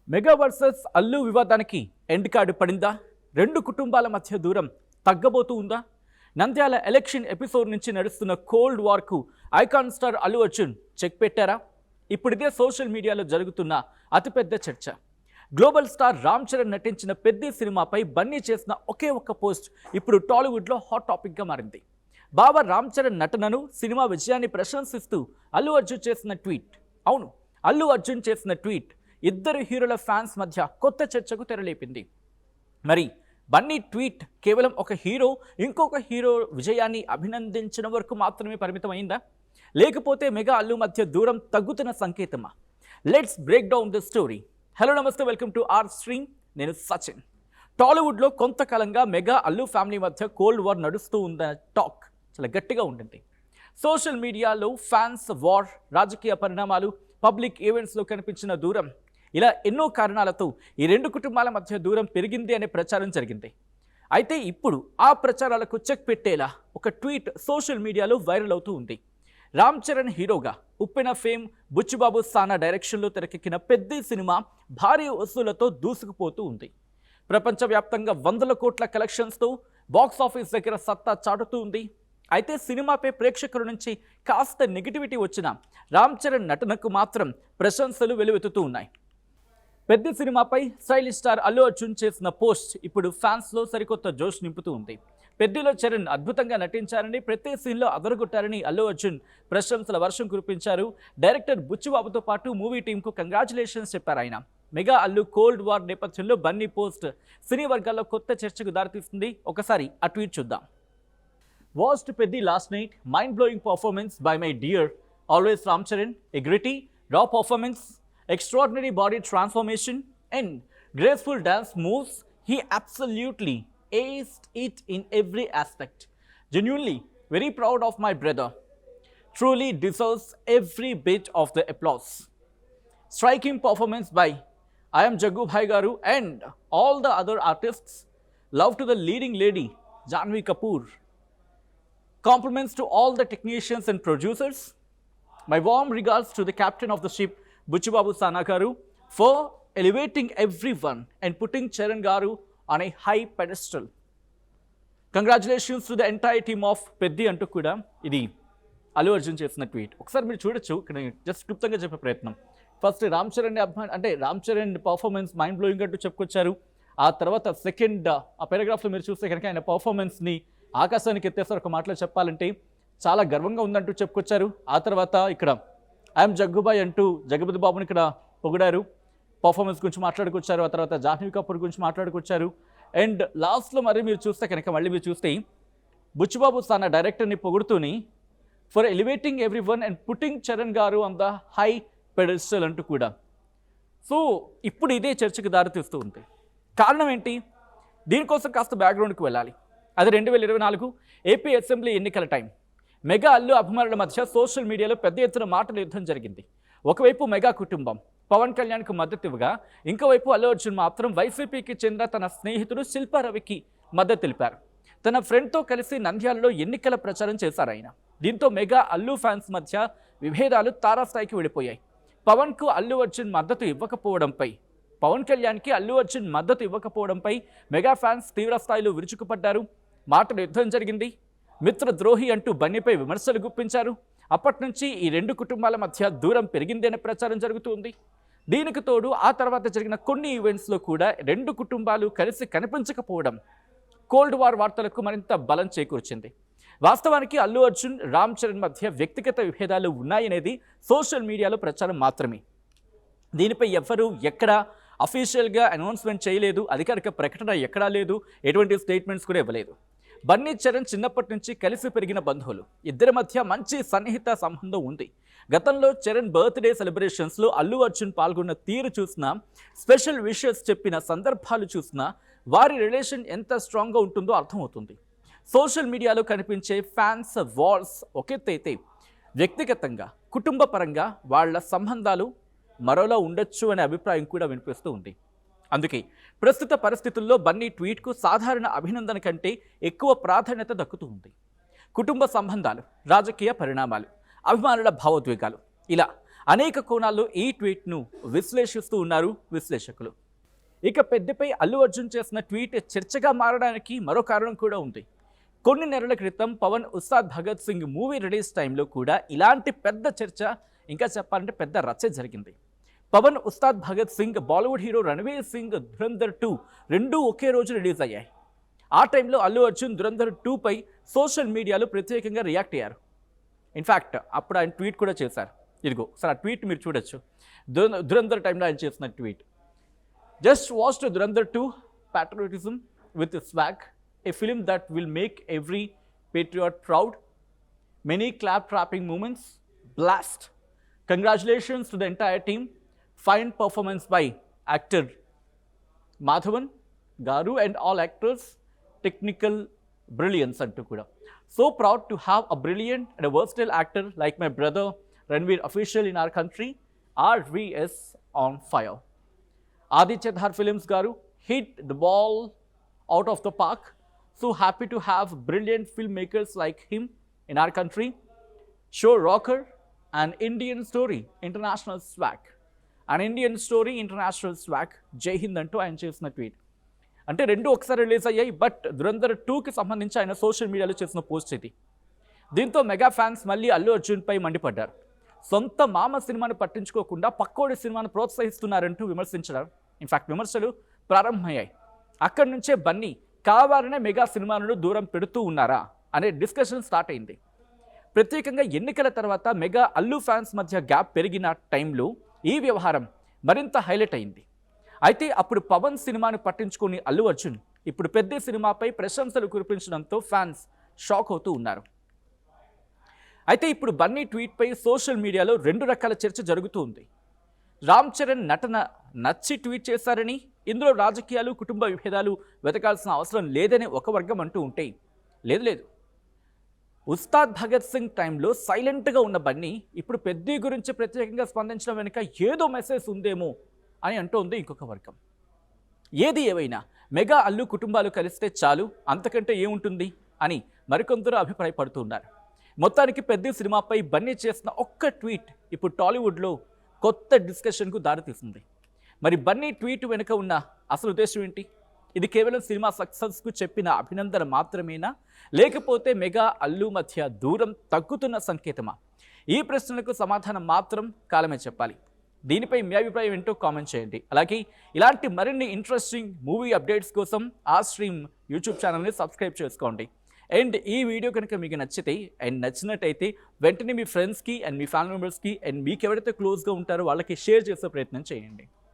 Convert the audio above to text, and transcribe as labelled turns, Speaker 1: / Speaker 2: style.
Speaker 1: Mega versus Allu వివాదానికి end card పడిందా? రెండు కుటుంబాల మధ్య దూరం తగ్గబోతూ ఉందా? నంద్యాల ఎలక్షన్ ఎపిసోడ్ నుంచి నడుస్తున్న కోల్డ్ వార్కు icon star Allu Arjun check పెట్టారా? ఇప్పుడిదే సోషల్ మీడియాలో జరుగుతున్న అతిపెద్ద చర్చ. గ్లోబల్ స్టార్ రామ్ చరణ్ నటించిన పెద్ద సినిమాపై బన్నీ చేసిన ఒకే ఒక్క పోస్ట్ ఇప్పుడు టాలీవుడ్లో హాట్ టాపిక్గా మారింది. బాబా రామ్ చరణ్ నటనను, సినిమా విజయాన్ని ప్రశంసిస్తూ అల్లు అర్జున్ చేసిన ట్వీట్. అవును, అల్లు అర్జున్ చేసిన ట్వీట్ ఇద్దరు హీరోల ఫ్యాన్స్ మధ్య కొత్త చర్చకు తెరలేపింది. మరి బన్నీ ట్వీట్ కేవలం ఒక హీరో ఇంకొక హీరో విజయాన్ని అభినందించిన వరకు మాత్రమే పరిమితమైందా, లేకపోతే మెగా అల్లు మధ్య దూరం తగ్గుతున్న సంకేతమా? Let's break down the story. Hello నమస్తే, వెల్కమ్ టు ఆర్ స్ట్రీమ్. నేను సచిన్. టాలీవుడ్లో కొంతకాలంగా మెగా అల్లు ఫ్యామిలీ మధ్య కోల్డ్ వార్ నడుస్తూ ఉందన్న టాక్ చాలా గట్టిగా ఉంటుంది. సోషల్ మీడియాలో ఫ్యాన్స్ వార్, రాజకీయ పరిణామాలు, పబ్లిక్ ఈవెంట్స్లో కనిపించిన దూరం, ఇలా ఎన్నో కారణాలతో ఈ రెండు కుటుంబాల మధ్య దూరం పెరిగింది అనే ప్రచారం జరిగింది. అయితే ఇప్పుడు ఆ ప్రచారాలకు చెక్ పెట్టేలా ఒక ట్వీట్ సోషల్ మీడియాలో వైరల్ అవుతూ ఉంది. రామ్ చరణ్ హీరోగా, ఉప్పెన ఫేమ్ బుచ్చిబాబు సానా డైరెక్షన్లో తెరకెక్కిన పెద్ద సినిమా భారీ వసూళ్లతో దూసుకుపోతూ ఉంది. ప్రపంచవ్యాప్తంగా వందల కోట్ల కలెక్షన్స్తో బాక్స్ ఆఫీస్ దగ్గర సత్తా చాటుతూ ఉంది. అయితే సినిమాపై ప్రేక్షకుల నుంచి కాస్త నెగిటివిటీ వచ్చినా రామ్ చరణ్ నటనకు మాత్రం ప్రశంసలు వెలువెత్తుతూ ఉన్నాయి. పెద్ద సినిమాపై స్టైలిష్ స్టార్ అల్లు అర్జున్ చేసిన పోస్ట్ ఇప్పుడు ఫ్యాన్స్లో సరికొత్త జోష్ నింపుతూ ఉంది. పెద్దలో చరణ్ అద్భుతంగా నటించారని, ప్రతి సీన్లో అదరగొట్టారని అల్లు అర్జున్ ప్రశంసల వర్షం కురిపించారు. డైరెక్టర్ బుచ్చిబాబుతో పాటు మూవీ టీంకు కంగ్రాచులేషన్స్ చెప్పారు ఆయన. మెగా అల్లు కోల్డ్ వార్ నేపథ్యంలో బన్నీ పోస్ట్ సినీ వర్గాల్లో కొత్త చర్చకు దారితీస్తుంది. ఒకసారి ఆ ట్వీట్ చూద్దాం. Watched Peddi last night. Mind-blowing performance by my dear, always Ram Charan. A gritty, raw performance, extraordinary body transformation, and graceful dance moves. He absolutely aced it in every aspect. Genuinely, very proud of my brother. Truly deserves every bit of the applause. Striking performance by I am Jaggu Bhai Garu and all the other artists. Love to the leading lady, Janhvi Kapoor. Compliments to all the technicians and producers. My warm regards to the captain of the ship, Butchibabu Sana Garu, for elevating everyone and putting Charan Garu on a high pedestal. Congratulations to the entire team of Peddi అంటూ కూడా ఇది అల్లు అర్జున్ చేసిన tweet. ఒకసారి మీరు చూడొచ్చు. ఇక్కడ just క్లుప్తంగా చెప్పే ప్రయత్నం. ఫస్ట్ రామ్ చరణ్ అంటే Ram Charan performance mind blowing అంటూ చెప్పుకొచ్చారు. ఆ తర్వాత సెకండ్ ఆ పారాగ్రాఫ్లో మీరు చూస్తే కనుక ఆయన పర్ఫార్మెన్స్ని ఆకాశానికి ఎత్తేస్తారు. ఒక మాటలో చెప్పాలంటే చాలా గర్వంగా ఉందంటూ చెప్పుకొచ్చారు. ఆ తర్వాత ఇక్కడ ఐఎమ్ జగ్గుబాయ్ అంటూ జగపతి బాబుని ఇక్కడ పొగిడారు. పర్ఫార్మెన్స్ గురించి మాట్లాడుకొచ్చారు. ఆ తర్వాత జాహ్నవి కపూర్ గురించి మాట్లాడుకొచ్చారు. అండ్ లాస్ట్లో మరి మీరు చూస్తే కనుక మళ్ళీ మీరు చూస్తే బుచ్చిబాబు సానా డైరెక్టర్ని పొగుడుతూని for elevating every one and putting Charan గారు ఆన్ ద హై పెడెస్టల్ అంటూ కూడా. సో ఇప్పుడు ఇదే చర్చకు దారితీస్తూ ఉంది. కారణం ఏంటి? దీనికోసం కాస్త బ్యాక్గ్రౌండ్కి వెళ్ళాలి. అది 2024 ఏపీ అసెంబ్లీ ఎన్నికల టైం. మెగా అల్లు అభిమానుల మధ్య సోషల్ మీడియాలో పెద్ద ఎత్తున మాటల యుద్ధం జరిగింది. ఒకవైపు మెగా కుటుంబం పవన్ కళ్యాణ్కు మద్దతు ఇవ్వగా, ఇంకోవైపు అల్లు అర్జున్ మాత్రం వైసీపీకి చెందిన తన స్నేహితుడు శిల్పారవికి మద్దతు తెలిపారు. తన ఫ్రెండ్తో కలిసి నంద్యాలలో ఎన్నికల ప్రచారం చేశారు ఆయన. దీంతో మెగా అల్లు ఫ్యాన్స్ మధ్య విభేదాలు తారాస్థాయికి వెళ్ళిపోయాయి. పవన్కు అల్లు అర్జున్ మద్దతు ఇవ్వకపోవడంపై, పవన్ కళ్యాణ్కి అల్లు అర్జున్ మద్దతు ఇవ్వకపోవడంపై మెగా ఫ్యాన్స్ తీవ్ర స్థాయిలో విరుచుకుపడ్డారు. మాటల యుద్ధం జరిగింది. మిత్రద్రోహి అంటూ బన్నీపై విమర్శలు గుప్పించారు. అప్పటి నుంచి ఈ రెండు కుటుంబాల మధ్య దూరం పెరిగింది అనే ప్రచారం జరుగుతుంది. దీనికి తోడు ఆ తర్వాత జరిగిన కొన్ని ఈవెంట్స్లో కూడా రెండు కుటుంబాలు కలిసి కనిపించకపోవడం కోల్డ్ వార్ వార్తలకు మరింత బలం చేకూర్చింది. వాస్తవానికి అల్లు అర్జున్, రామ్ చరణ్ మధ్య వ్యక్తిగత విభేదాలు ఉన్నాయనేది సోషల్ మీడియాలో ప్రచారం మాత్రమే. దీనిపై ఎవ్వరూ ఎక్కడా అఫీషియల్గా అనౌన్స్మెంట్ చేయలేదు. అధికారిక ప్రకటన ఎక్కడా లేదు. ఎటువంటి స్టేట్మెంట్స్ కూడా ఇవ్వలేదు. బన్నీ చరణ్ చిన్నప్పటి నుంచి కలిసి పెరిగిన బంధువులు. ఇద్దరి మధ్య మంచి సన్నిహిత సంబంధం ఉంది. గతంలో చరణ్ బర్త్డే సెలబ్రేషన్స్లో అల్లు అర్జున్ పాల్గొన్న తీరు చూసినా, స్పెషల్ విషెస్ చెప్పిన సందర్భాలు చూసినా వారి రిలేషన్ ఎంత స్ట్రాంగ్గా ఉంటుందో అర్థమవుతుంది. సోషల్ మీడియాలో కనిపించే ఫ్యాన్స్ వార్స్ ఒకెత్తైతే, వ్యక్తిగతంగా కుటుంబ పరంగా వాళ్ళ సంబంధాలు మరోలా ఉండొచ్చు అనే అభిప్రాయం కూడా వినిపిస్తూ ఉంది. అందుకే ప్రస్తుత పరిస్థితుల్లో బన్నీ ట్వీట్కు సాధారణ అభినందన కంటే ఎక్కువ ప్రాధాన్యత దక్కుతూ ఉంది. కుటుంబ సంబంధాలు, రాజకీయ పరిణామాలు, అభిమానుల భావోద్వేగాలు, ఇలా అనేక కోణాల్లో ఈ ట్వీట్ను విశ్లేషిస్తూ ఉన్నారు విశ్లేషకులు. ఇక పెద్దపై అల్లు అర్జున్ చేసిన ట్వీట్ చర్చగా మారడానికి మరో కారణం కూడా ఉంది. కొన్ని నెలల క్రితం పవన్ ఉస్తాద్ భగత్ సింగ్ మూవీ రిలీజ్ టైంలో కూడా ఇలాంటి పెద్ద చర్చ, ఇంకా చెప్పాలంటే పెద్ద రచ్చ జరిగింది. పవన్ ఉస్తాద్ భగత్ సింగ్, బాలీవుడ్ హీరో రణవీర్ సింగ్ ధురంధర్ 2 రెండూ ఒకే రోజు రిలీజ్ అయ్యాయి. ఆ టైంలో అల్లు అర్జున్ ధురంధర్ 2పై సోషల్ మీడియాలో ప్రత్యేకంగా రియాక్ట్ అయ్యారు. ఇన్ఫ్యాక్ట్ అప్పుడు ఆయన ట్వీట్ కూడా చేశారు. ఇదిగో సార్, ఆ ట్వీట్ మీరు చూడొచ్చు. ధురంధర్ టైంలో ఆయన చేసిన tweet. Just watched Dhurandhar 2 patriotism with swag, a film that will make every patriot proud. Many clap-clapping moments, blast. Congratulations to the entire team. Fine performance by actor Madhavan Garu and all actors. Technical brilliance antu kuda. So proud to have a brilliant and a versatile actor like my brother Ranveer official in our country. RVS on fire. Aditya Dhar Films Garu hit the ball out of the park. So happy to have brilliant filmmakers like him in our country. Show rocker, an Indian story, international swag. An Indian story, international swag. Jai Hind అంటూ ఆయన చేసిన tweet. అంటే రెండు ఒకసారి release అయ్యాయి. But Dhurandhar 2కి సంబంధించి ఆయన సోషల్ మీడియాలో చేసిన పోస్ట్ ఇది. దీంతో మెగా ఫ్యాన్స్ మళ్ళీ అల్లు అర్జున్పై మండిపడ్డారు. సొంత మామ సినిమాను పట్టించుకోకుండా పక్కోడి సినిమాను ప్రోత్సహిస్తున్నారంటూ విమర్శించారు. ఇన్ఫాక్ట్ విమర్శలు ప్రారంభమయ్యాయి. అక్కడి నుంచే బన్నీ కావాలనే మెగా సినిమాలను దూరం పెడుతూ ఉన్నారా అనే డిస్కషన్ స్టార్ట్ అయింది. ప్రత్యేకంగా ఎన్నికల తర్వాత మెగా అల్లు ఫ్యాన్స్ మధ్య గ్యాప్ పెరిగిన టైంలో ఈ వ్యవహారం మరింత హైలైట్ అయింది. అయితే అప్పుడు పవన్ సినిమాను పట్టించుకుని అల్లు అర్జున్ ఇప్పుడు పెద్ద సినిమాపై ప్రశంసలు కురిపించడంతో ఫ్యాన్స్ షాక్ అవుతూ ఉన్నారు. అయితే ఇప్పుడు బన్నీ ట్వీట్పై సోషల్ మీడియాలో రెండు రకాల చర్చ జరుగుతూ ఉంది. రామ్ చరణ్ నటన నచ్చి ట్వీట్ చేశారని, ఇందులో రాజకీయాలు, కుటుంబ విభేదాలు వెతకాల్సిన అవసరం లేదని ఒక వర్గం అంటూ ఉంటే, లేదు ఉస్తాద్ భగత్ సింగ్ టైంలో సైలెంట్గా ఉన్న బన్నీ ఇప్పుడు పెద్ద గురించి ప్రత్యేకంగా స్పందించడం వెనుక ఏదో మెసేజ్ ఉందేమో అని అంటోంది ఇంకొక వర్గం. ఏది ఏవైనా మెగా అల్లు కుటుంబాలు కలిస్తే చాలు, అంతకంటే ఏముంటుంది అని మరికొందరు అభిప్రాయపడుతున్నారు. మొత్తానికి పెద్ద సినిమాపై బన్నీ చేసిన ఒక్క ట్వీట్ ఇప్పుడు టాలీవుడ్లో కొత్త డిస్కషన్కు దారితీసింది. మరి బన్నీ ట్వీట్ వెనుక ఉన్న అసలు ఉద్దేశం ఏంటి? ఇది కేవలం సినిమా సక్సెస్కు చెప్పిన అభినందన మాత్రమేనా, లేకపోతే మెగా అల్లు మధ్య దూరం తగ్గుతున్న సంకేతమా? ఈ ప్రశ్నలకు సమాధానం మాత్రం కాలమే చెప్పాలి. దీనిపై మీ అభిప్రాయం ఏంటో కామెంట్ చేయండి. అలాగే ఇలాంటి మరిన్ని ఇంట్రెస్టింగ్ మూవీ అప్డేట్స్ కోసం ఆ స్ట్రీమ్ యూట్యూబ్ ఛానల్ని సబ్స్క్రైబ్ చేసుకోండి. అండ్ ఈ వీడియో కనుక మీకు నచ్చితే అండ్ నచ్చినట్టయితే వెంటనే మీ ఫ్రెండ్స్కి అండ్ మీ ఫ్యామిలీ మెంబర్స్కి అండ్ మీకు ఎవరైతే క్లోజ్గా ఉంటారో వాళ్ళకి షేర్ చేసే ప్రయత్నం చేయండి.